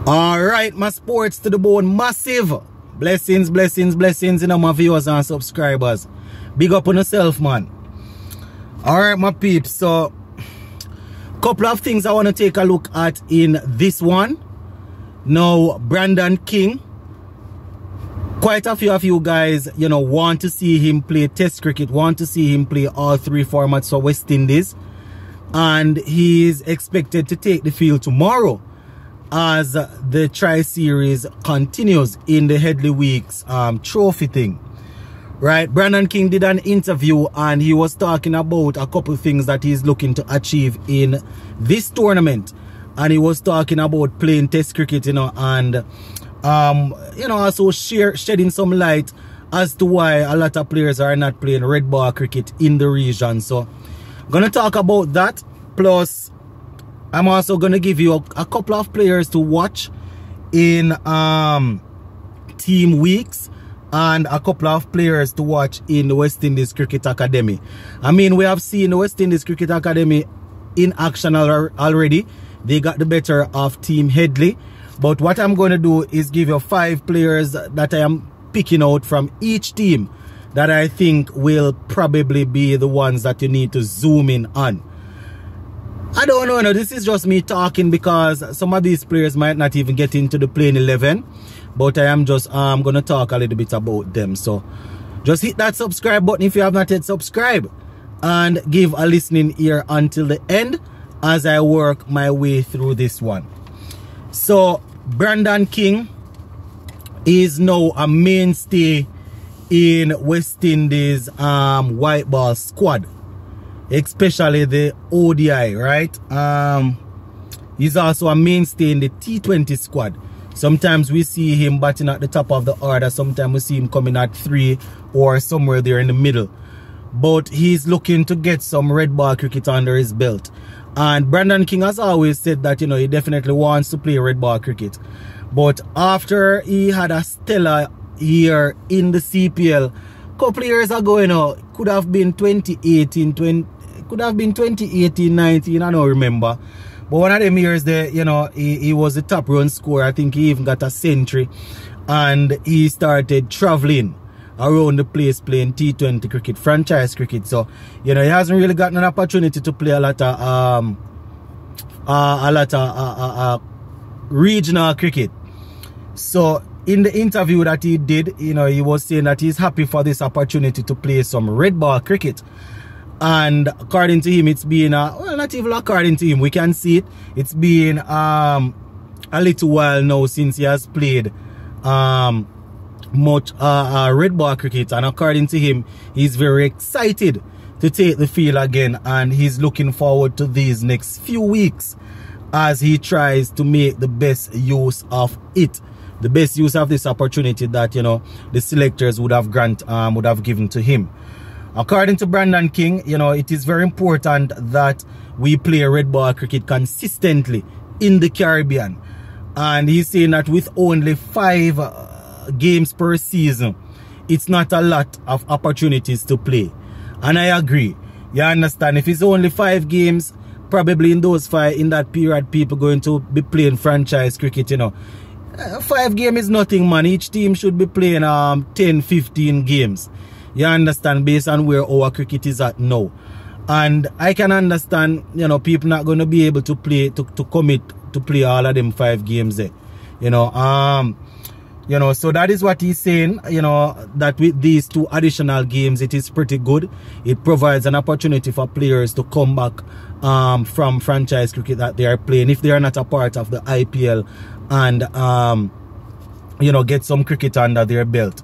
Alright, my sports to the bone, massive. Blessings, blessings, blessings, my viewers and subscribers. Big up on yourself, man. Alright, my peeps, so couple of things I want to take a look at in this one. Now, Brandon King, quite a few of you guys, want to see him play Test cricket, want to see him play all three formats for West Indies. And he is expected to take the field tomorrow as the Tri-Series continues in the Headley Weeks trophy thing. Right, Brandon King did an interview and he was talking about a couple things that he's looking to achieve in this tournament. And he was talking about playing Test cricket, and also shedding some light as to why a lot of players are not playing red ball cricket in the region. So I'm gonna talk about that. Plus, I'm also gonna give you a couple of players to watch in team weeks and a couple of players to watch in the West Indies Cricket Academy. I mean, we have seen the West Indies Cricket Academy in action already. They got the better of Team Headley. But what I'm going to do is give you 5 players that I am picking out from each team that I think will probably be the ones that you need to zoom in on. I don't know, no, this is just me talking because some of these players might not even get into the playing 11. But I am just going to talk a little bit about them. So just hit that subscribe button if you have not yet subscribed. And give a listening ear until the end as I work my way through this one. So Brandon King is now a mainstay in West Indies white ball squad, especially the ODI, right? He's also a mainstay in the T20 squad. Sometimes we see him batting at the top of the order, sometimes we see him coming at 3 or somewhere there in the middle. But he's looking to get some red ball cricket under his belt. And Brandon King has always said that, he definitely wants to play red ball cricket. But after he had a stellar year in the CPL, a couple of years ago, could have been 2018, 19, I don't remember. But one of them years there, he was the top run scorer. I think he even got a century. And he started traveling around the place playing T20 cricket, franchise cricket. So, he hasn't really gotten an opportunity to play a lot of regional cricket. So, in the interview that he did, he was saying that he's happy for this opportunity to play some red ball cricket. And according to him, it's been, well, not even according to him, we can see it. It's been a little while now since he has played much red ball cricket. And according to him, he's very excited to take the field again. And he's looking forward to these next few weeks as he tries to make the best use of it. The best use of this opportunity that, the selectors would have given to him. According to Brandon King, it is very important that we play red ball cricket consistently in the Caribbean. And he's saying that with only 5 games per season, it's not a lot of opportunities to play. And I agree. You understand? If it's only 5 games, probably in those 5, in that period, people going to be playing franchise cricket, 5 games is nothing, man. Each team should be playing 10, 15 games. You understand, based on where our cricket is at now. And I can understand, people not going to be able to play, to commit to play all of them 5 games there. So that is what he's saying, that with these 2 additional games, it is pretty good. It provides an opportunity for players to come back from franchise cricket that they are playing, if they are not a part of the IPL, and, get some cricket under their belt.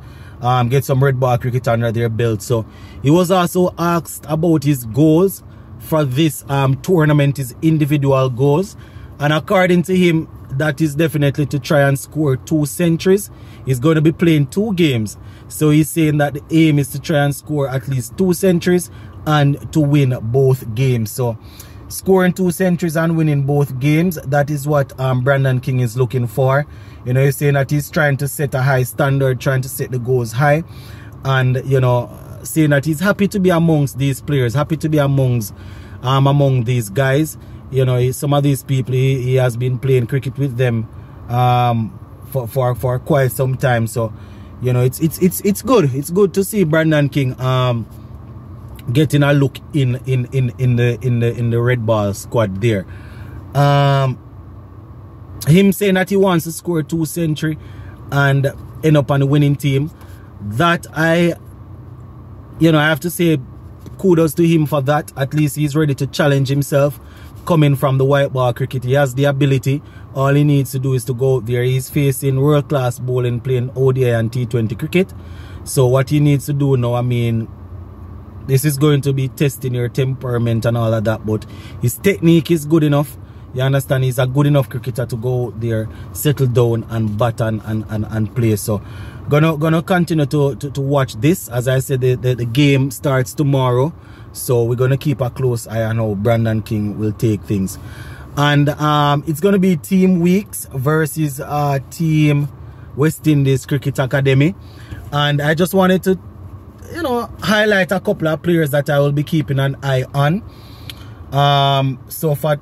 Get some red ball cricket under their belt. So he was also asked about his goals for this tournament, his individual goals, and according to him, that is definitely to try and score 2 centuries. He's going to be playing 2 games, so he's saying that the aim is to try and score at least 2 centuries and to win both games. So scoring 2 centuries and winning both games, that is what Brandon King is looking for. He's saying that he's trying to set a high standard, trying to set the goals high, and saying that he's happy to be amongst these players, happy to be among these guys. Some of these people, he has been playing cricket with them for quite some time. So, you know, it's good. It's good to see Brandon King getting a look in the red ball squad there. Him saying that he wants to score 2 century and end up on the winning team. That I have to say kudos to him for that. At least he's ready to challenge himself. Coming from the white ball cricket, he has the ability. All he needs to do is to go out there. He's facing world-class bowling, playing ODI and T20 cricket. So what he needs to do now, I mean, this is going to be testing your temperament and all of that, but his technique is good enough. You understand? He's a good enough cricketer to go out there, settle down and bat and play. So gonna continue to watch this. As I said, the game starts tomorrow. So we're gonna keep a close eye on how Brandon King will take things. And it's gonna be Team Weeks versus Team West Indies Cricket Academy. And I just wanted to, you know, highlight a couple of players that I will be keeping an eye on. So for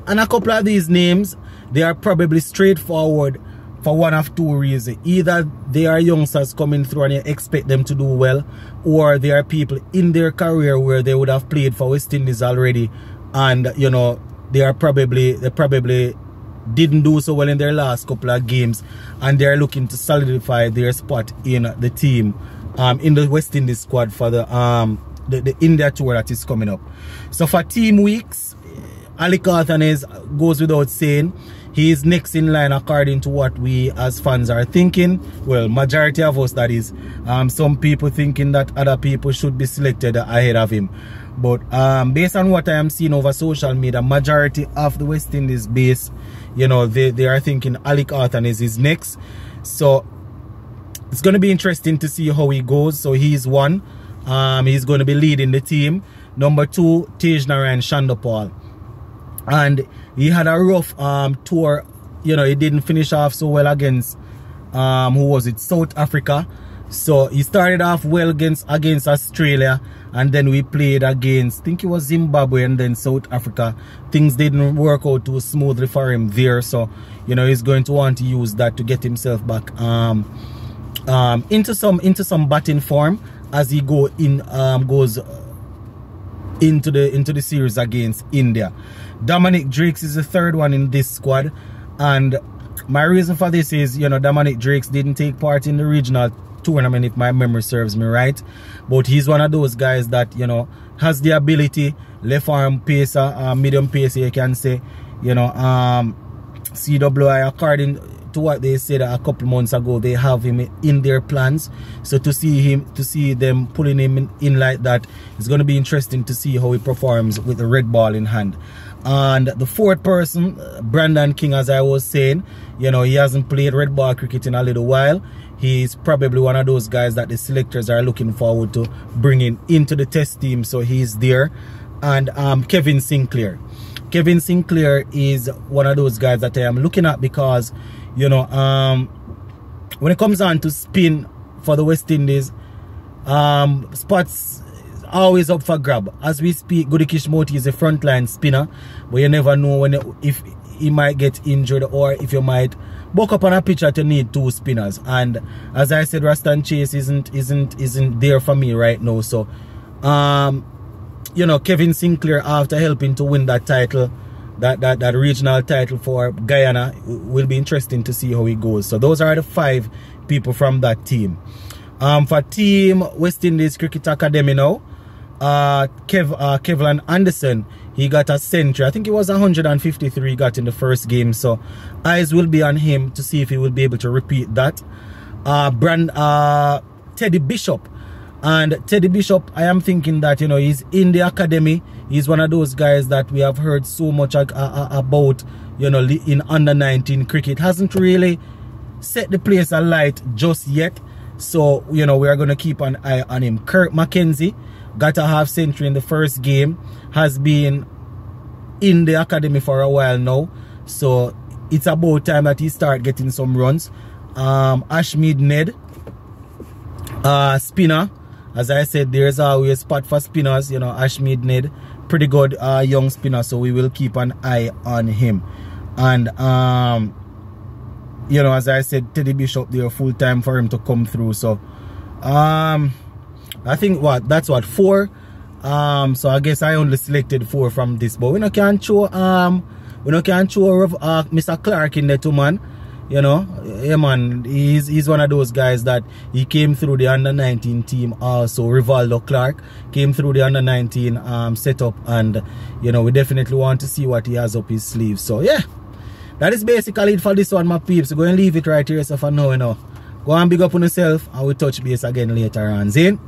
and a couple of these names, they are probably straightforward for one of two reasons. Either they are youngsters coming through and you expect them to do well, or they are people in their career where they would have played for West Indies already, and you know, they probably didn't do so well in their last couple of games, and they're looking to solidify their spot in the team, in the West Indies squad for the India tour that is coming up. So for Team Weeks, Ali Carthanes goes without saying. He is next in line according to what we as fans are thinking. Well, majority of us, that is. Some people thinking that other people should be selected ahead of him. But based on what I am seeing over social media, majority of the West Indies base, you know, they are thinking Ali Carthanes is next. So it's going to be interesting to see how he goes. So he's one. He's going to be leading the team. Number 2, Tejnarayan Chandapal. And he had a rough tour. You know, he didn't finish off so well against who was it, South Africa. So he started off well against Australia, and then we played against, I think it was Zimbabwe and then South Africa. Things didn't work out too smoothly for him there, so you know, he's going to want to use that to get himself back into some batting form as he goes into the series against India. Dominic Drakes is the third one in this squad, and my reason for this is, you know, Dominic Drakes didn't take part in the regional tournament, if my memory serves me right, but he's one of those guys that, you know, has the ability, left arm pacer, medium pacer, you can say, you know. CWI, according to what they said a couple months ago, they have him in their plans. So to see them pulling him in like that, it's going to be interesting to see how he performs with the red ball in hand. And the fourth person, Brandon King, as I was saying, you know, he hasn't played red ball cricket in a little while. He's probably one of those guys that the selectors are looking forward to bringing into the test team, so he's there. And Kevin Sinclair. Kevin Sinclair is one of those guys that I am looking at because, you know, when it comes on to spin for the West Indies, spots always up for grab. As we speak, Gudi Kishmoti is a frontline spinner, but you never know if he might get injured or if you might buck up on a pitch that you need 2 spinners. And as I said, Rastan Chase isn't there for me right now. So you know, Kevin Sinclair, after helping to win that title, that regional title for Guyana, will be interesting to see how he goes. So those are the 5 people from that team. For Team West Indies Cricket Academy now, Kevlin Anderson, he got a century. I think it was 153 he got in the first game, so eyes will be on him to see if he will be able to repeat that. Teddy Bishop. And Teddy Bishop, I am thinking that, you know, he's in the academy. He's one of those guys that we have heard so much about, you know, in under-19 cricket. Hasn't really set the place alight just yet. So, you know, we are going to keep an eye on him. Kirk McKenzie got a half century in the first game. Has been in the academy for a while now. So, it's about time that he start getting some runs. Ashmead Ned, spinner. As I said, there's always a spot for spinners. You know, Ashmead Ned, pretty good young spinner, so we will keep an eye on him. And you know, as I said, Teddy Bishop there full time for him to come through. So I think that's what 4. So I guess I only selected 4 from this, but we no can show Mr. Clark in there too, man. You know, yeah, man, he's one of those guys that he came through the under-19 team also. Rivaldo Clark came through the under-19 setup, and you know, we definitely want to see what he has up his sleeve. So yeah, that is basically it for this one, my peeps. So go and leave it right here so for now, you know. Go and big up on yourself, and we'll touch base again later on. Zane?